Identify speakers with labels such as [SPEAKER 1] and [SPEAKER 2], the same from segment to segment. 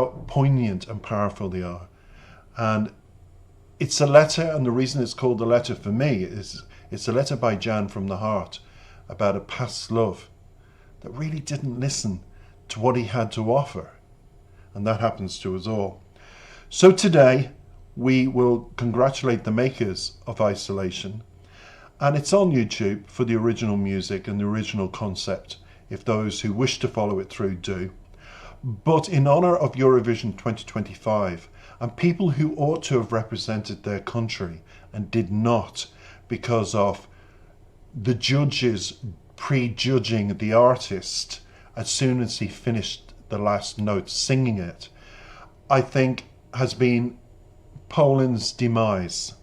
[SPEAKER 1] how poignant and powerful they are. And it's a letter, and the reason it's called a letter for me is it's a letter by Jan from the heart about a past love that really didn't listen to what he had to offer. And that happens to us all. So today we will congratulate the makers of Isolation, and it's on YouTube for the original music and the original concept, if those who wish to follow it through do. But in honour of Eurovision 2025, and people who ought to have represented their country and did not because of the judges prejudging the artist as soon as he finished the last note singing it, I think has been Poland's demise.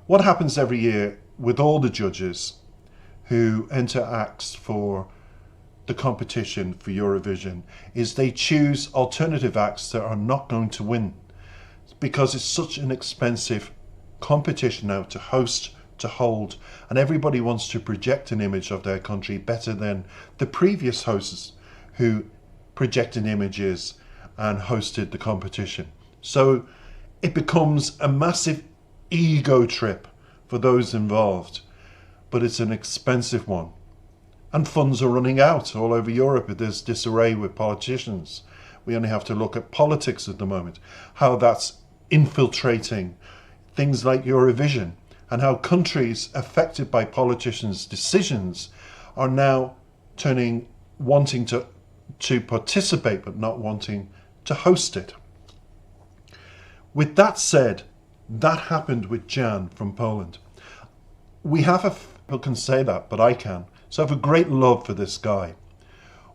[SPEAKER 1] What happens every year with all the judges who enter acts for the competition for Eurovision is they choose alternative acts that are not going to win, because it's such an expensive competition now to host, to hold, and everybody wants to project an image of their country better than the previous hosts who projected images and hosted the competition. So it becomes a massive ego trip for those involved, but it's an expensive one. And funds are running out all over Europe. There's disarray with politicians. We only have to look at politics at the moment, how that's infiltrating things like Eurovision, and how countries affected by politicians' decisions are now wanting to participate but not wanting to host it. With that said, that happened with Jan from Poland. People can say that, but I can. So I have a great love for this guy.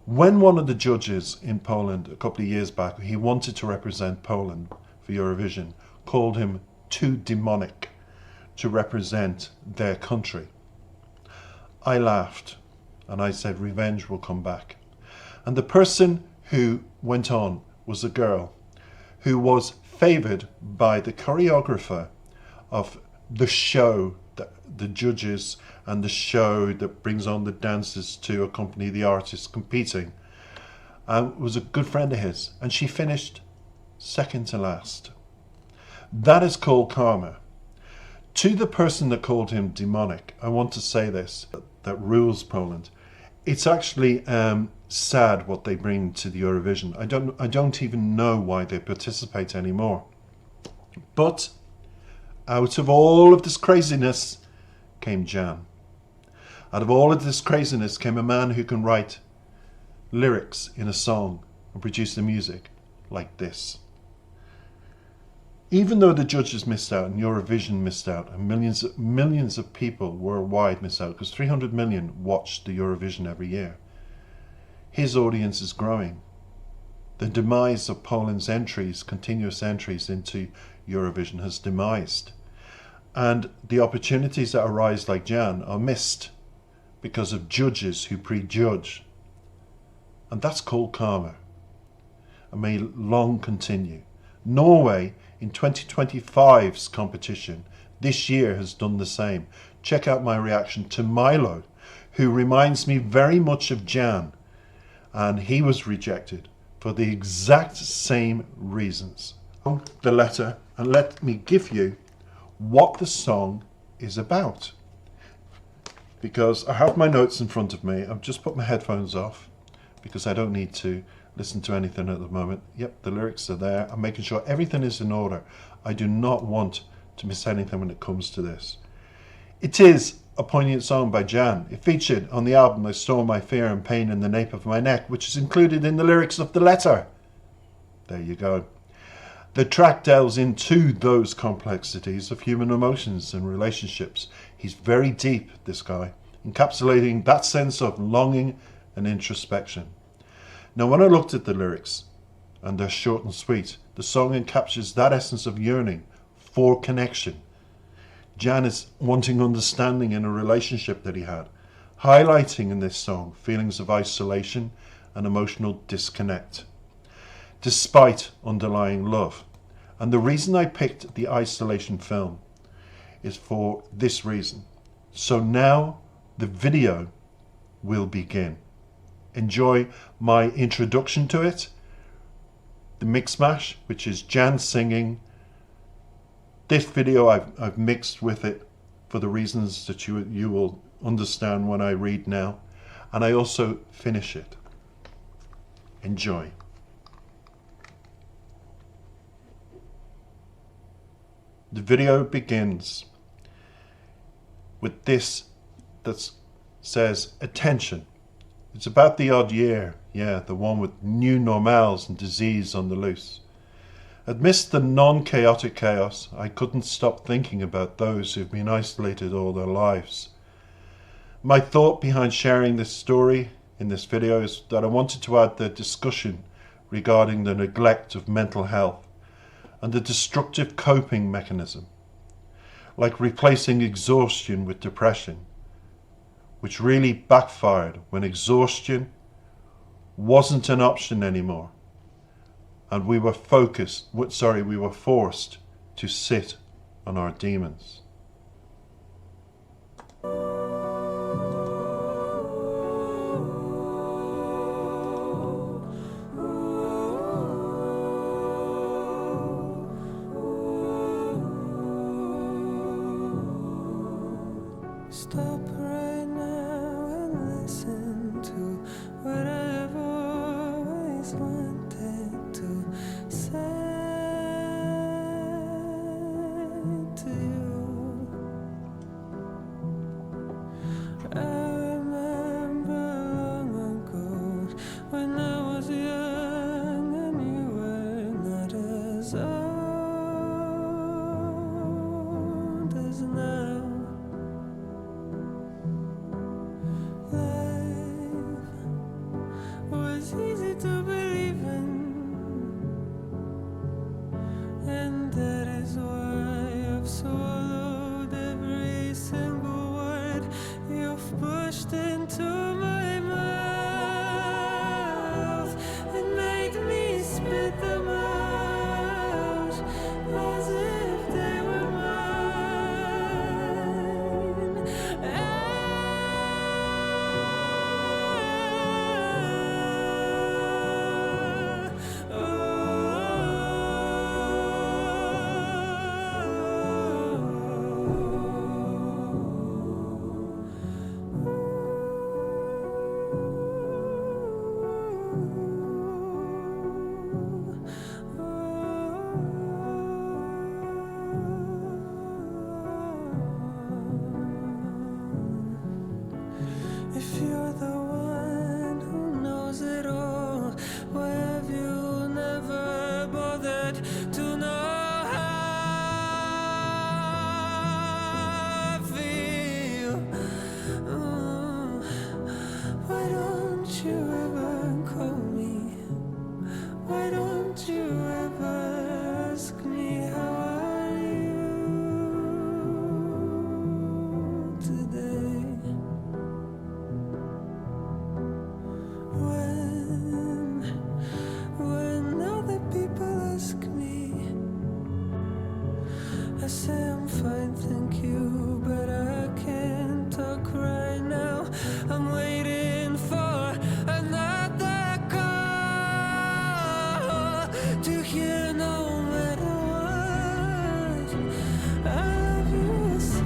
[SPEAKER 1] When one of the judges in Poland a couple of years back, he wanted to represent Poland for Eurovision, called him too demonic to represent their country, I laughed and I said, revenge will come back. And the person who went on was a girl who was favoured by the choreographer of the show, the judges, and the show that brings on the dancers to accompany the artists competing, and was a good friend of his, and she finished second to last. That is called karma. To the person that called him demonic, I want to say this, that rules Poland. It's actually sad what they bring to the Eurovision. I don't even know why they participate anymore. But out of all of this craziness came Jan. Out of all of this craziness came a man who can write lyrics in a song and produce the music like this. Even though the judges missed out and Eurovision missed out and millions of people worldwide missed out, because 300 million watch the Eurovision every year, his audience is growing. The demise of Poland's continuous entries into Eurovision has demised. And the opportunities that arise like Jan are missed because of judges who prejudge. And that's called karma, and may long continue. Norway in 2025's competition this year has done the same. Check out my reaction to Milo, who reminds me very much of Jan, and he was rejected for the exact same reasons. The letter, and let me give you what the song is about, because I have my notes in front of me. I've just put my headphones off because I don't need to listen to anything at the moment. Yep, the lyrics are there. I'm making sure everything is in order. I do not want to miss anything when it comes to this. It is a poignant song by Jan. It featured on the album I Store My Fear and Pain in the Nape of My Neck, which is included in the lyrics of the letter. There you go. The track delves into those complexities of human emotions and relationships. He's very deep, this guy, encapsulating that sense of longing and introspection. Now, when I looked at the lyrics, and they're short and sweet, the song encaptures that essence of yearning for connection. Jan is wanting understanding in a relationship that he had, highlighting in this song feelings of isolation and emotional disconnect, despite underlying love. And the reason I picked the Isolation film is for this reason. So now the video will begin. Enjoy my introduction to it, the mix mash, which is Jan singing. This video I've mixed with it for the reasons that you will understand when I read now. And I also finish it. Enjoy. The video begins with this that says, attention. It's about the odd year, yeah, the one with new normals and disease on the loose. Amidst the non-chaotic chaos, I couldn't stop thinking about those who've been isolated all their lives. My thought behind sharing this story in this video is that I wanted to add the discussion regarding the neglect of mental health and the destructive coping mechanism, like replacing exhaustion with depression, which really backfired when exhaustion wasn't an option anymore, and we were forced to sit on our demons.
[SPEAKER 2] Stop right now and listen to what I've always wanted to say to you. I remember long ago when I was young and you were not as old as now. Was easy to believe in, and that is why I've swallowed every single word you've pushed into my mouth. It made me spit them out as if they were mine. If you're the one who knows it all, why have you never bothered to know how I feel? Why don't you ever call me? Why don't you ever ask me how are you today? When other people ask me, I say I'm fine, thank you, but I can't talk right now. I'm waiting for another call to hear no matter what. I love you so.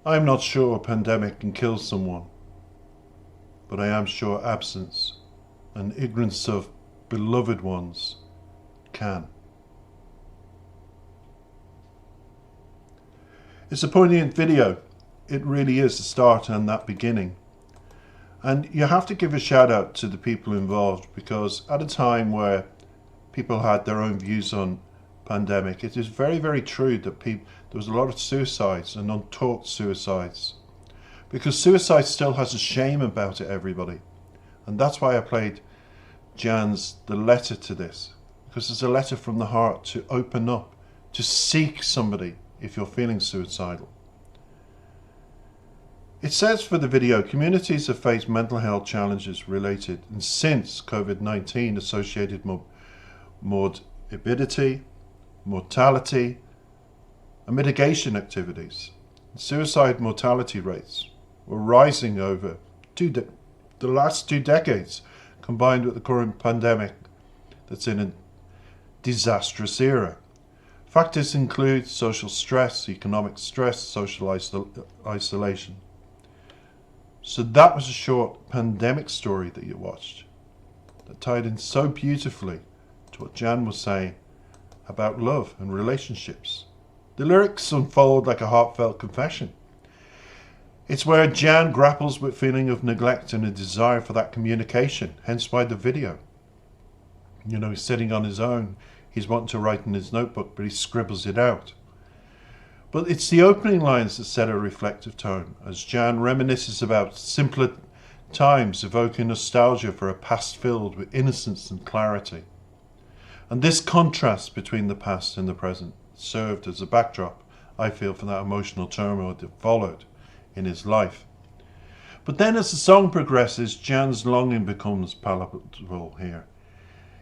[SPEAKER 1] I'm not sure a pandemic can kill someone, but I am sure absence and ignorance of beloved ones can. It's a poignant video. It really is the start and that beginning. And you have to give a shout out to the people involved, because at a time where people had their own views on pandemic, it is very, very true that there was a lot of suicides and untalked suicides, because suicide still has a shame about it, everybody. And that's why I played Jan's The Letter to this, because it's a letter from the heart to open up, to seek somebody if you're feeling suicidal. It says for the video, communities have faced mental health challenges related and since COVID-19 associated morbidity, mortality, and mitigation activities. Suicide mortality rates were rising over the last 2 decades, combined with the current pandemic that's in a disastrous era. Factors include social stress, economic stress, social isolation. So that was a short pandemic story that you watched that tied in so beautifully to what Jan was saying about love and relationships. The lyrics unfold like a heartfelt confession. It's where Jan grapples with feeling of neglect and a desire for that communication, hence why the video. You know, he's sitting on his own, he's wanting to write in his notebook, but he scribbles it out. But it's the opening lines that set a reflective tone, as Jan reminisces about simpler times, evoking nostalgia for a past filled with innocence and clarity. And this contrast between the past and the present served as a backdrop, I feel, for that emotional turmoil that followed in his life. But then as the song progresses, Jan's longing becomes palpable here.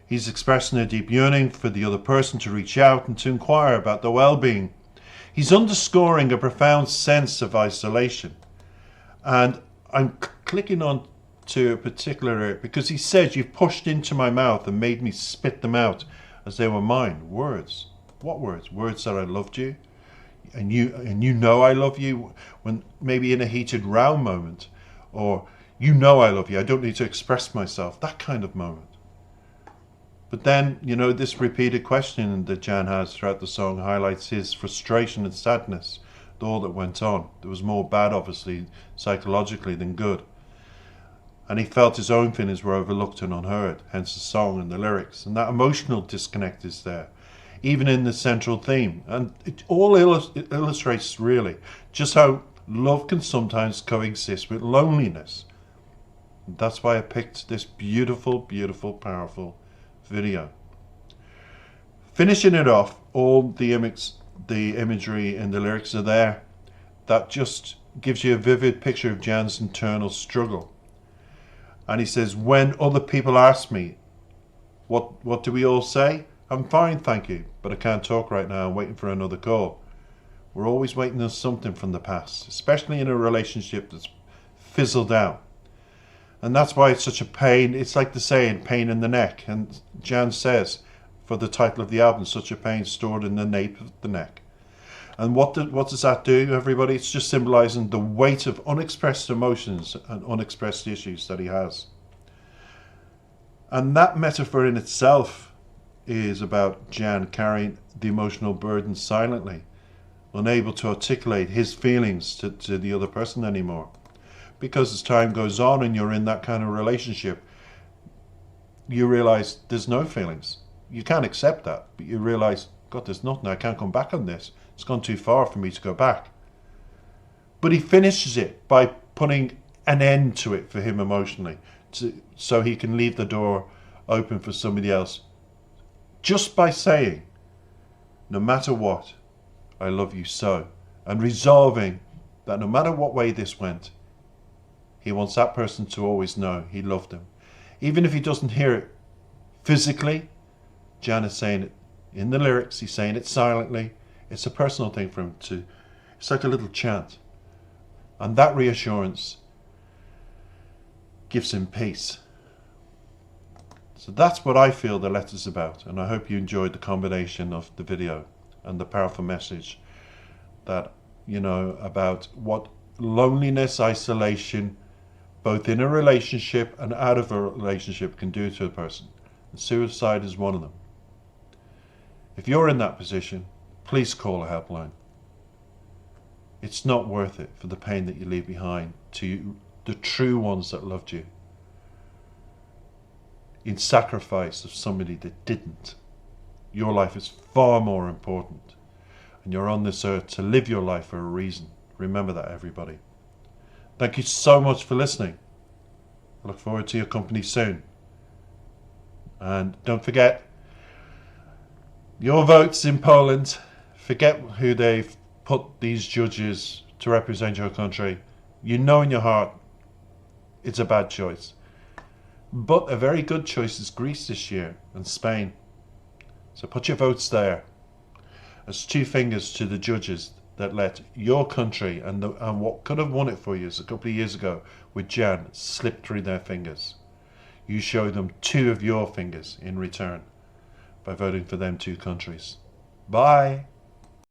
[SPEAKER 1] He's expressing a deep yearning for the other person to reach out and to inquire about their well-being. He's underscoring a profound sense of isolation. And I'm clicking on to a particular area because he says, "You've pushed into my mouth and made me spit them out as they were mine." Words. What words? Words that I loved you. And you know I love you, when maybe in a heated row moment, or you know I love you, I don't need to express myself, that kind of moment. But then, you know, this repeated question that Jan has throughout the song highlights his frustration and sadness with all that went on. There was more bad, obviously, psychologically than good. And he felt his own feelings were overlooked and unheard, hence the song and the lyrics. And that emotional disconnect is there, even in the central theme. And it all illustrates really just how love can sometimes coexist with loneliness. And that's why I picked this beautiful, beautiful, powerful video. Finishing it off, all the imagery and the lyrics are there. That just gives you a vivid picture of Jan's internal struggle. And he says, when other people ask me, what do we all say? I'm fine, thank you, but I can't talk right now. I'm waiting for another call. We're always waiting on something from the past, especially in a relationship that's fizzled out. And that's why it's such a pain. It's like the saying, pain in the neck. And Jan says, for the title of the album, such a pain stored in the nape of the neck. And what does that do, everybody? It's just symbolizing the weight of unexpressed emotions and unexpressed issues that he has. And that metaphor in itself is about Jan carrying the emotional burden silently, unable to articulate his feelings to the other person anymore. Because as time goes on and you're in that kind of relationship, you realize there's no feelings. You can't accept that, but you realize, God, there's nothing. I can't come back on this. It's gone too far for me to go back. But he finishes it by putting an end to it for him emotionally, so he can leave the door open for somebody else. Just by saying, no matter what, I love you so. And resolving that no matter what way this went, he wants that person to always know he loved him. Even if he doesn't hear it physically, Jan is saying it in the lyrics, he's saying it silently. It's a personal thing for him it's like a little chant. And that reassurance gives him peace. So that's what I feel the letter's about. And I hope you enjoyed the combination of the video and the powerful message that, you know, about what loneliness, isolation, both in a relationship and out of a relationship, can do to a person. And suicide is one of them. If you're in that position, please call a helpline. It's not worth it for the pain that you leave behind to the true ones that loved you in sacrifice of somebody that didn't. Your life is far more important, and you're on this earth to live your life for a reason. Remember that, everybody. Thank you so much for listening. I look forward to your company soon. And don't forget, your votes in Poland, forget who they've put these judges to represent your country. You know in your heart it's a bad choice. But a very good choice is Greece this year and Spain. So put your votes there as two fingers to the judges that let your country and what could have won it for you a couple of years ago with Jan slip through their fingers. You show them two of your fingers in return by voting for them two countries. Bye.